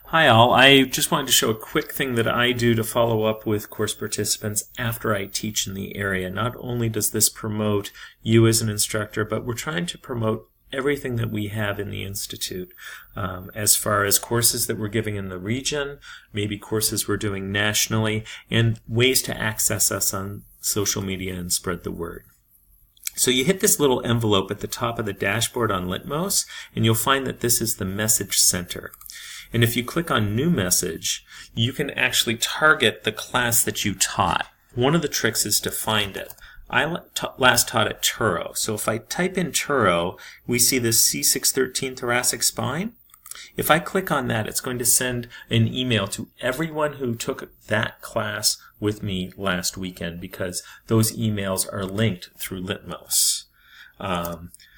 Hi all, I just wanted to show a quick thing that I do to follow up with course participants after I teach in the area. Not only does this promote you as an instructor, but we're trying to promote everything that we have in the Institute as far as courses that we're giving in the region, maybe courses we're doing nationally, and ways to access us on social media and spread the word. So you hit this little envelope at the top of the dashboard on Litmos, and you'll find that this is the message center. And if you click on New Message, you can actually target the class that you taught. One of the tricks is to find it. I last taught at Turo. So if I type in Turo, we see this C613 thoracic spine. If I click on that, it's going to send an email to everyone who took that class with me last weekend because those emails are linked through Litmos.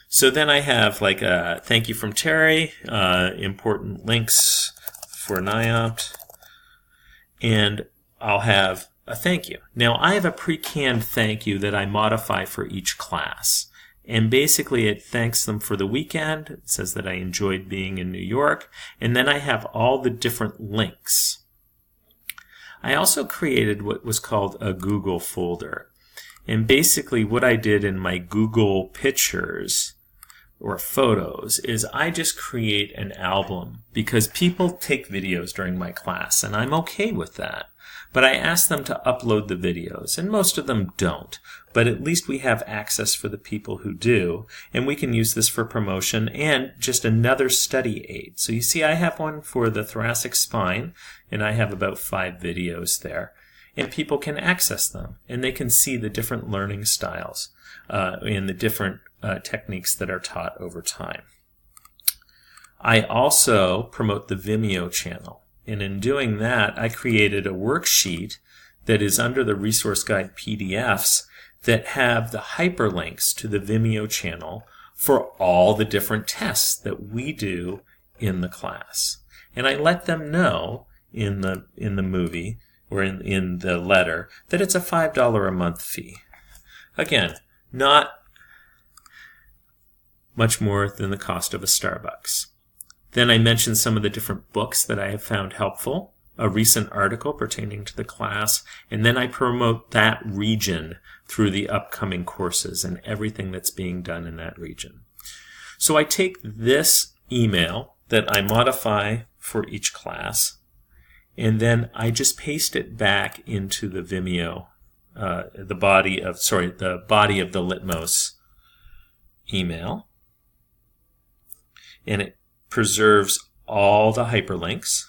So then I have like a thank you from Terry, important links for NIOPT, and I'll have a thank you. Now I have a pre-canned thank you that I modify for each class. And basically it thanks them for the weekend. It says that I enjoyed being in New York. And then I have all the different links. I also created what was called a Google folder. And basically what I did in my Google Pictures or Photos is I just create an album because people take videos during my class and I'm okay with that. But I ask them to upload the videos, and most of them don't. But at least we have access for the people who do, and we can use this for promotion and just another study aid. So you see I have one for the thoracic spine, and I have about 5 videos there. And people can access them, and they can see the different learning styles and the different techniques that are taught over time. I also promote the Vimeo channel. And in doing that, I created a worksheet that is under the Resource Guide PDFs that have the hyperlinks to the Vimeo channel for all the different tests that we do in the class. And I let them know in the movie or in the letter that it's a $5 a month fee. Again, not much more than the cost of a Starbucks. Then I mentioned some of the different books that I have found helpful, a recent article pertaining to the class, and then I promote that region through the upcoming courses and everything that's being done in that region. So I take this email that I modify for each class, and then I just paste it back into the Vimeo, the body of the Litmos email, and it preserves all the hyperlinks,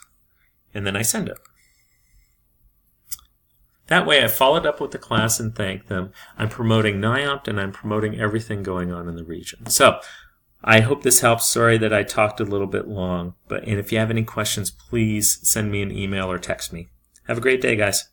and then I send it. That way I followed up with the class and thanked them. I'm promoting NIOPT and I'm promoting everything going on in the region. So I hope this helps. Sorry that I talked a little bit long, and if you have any questions, please send me an email or text me. Have a great day, guys.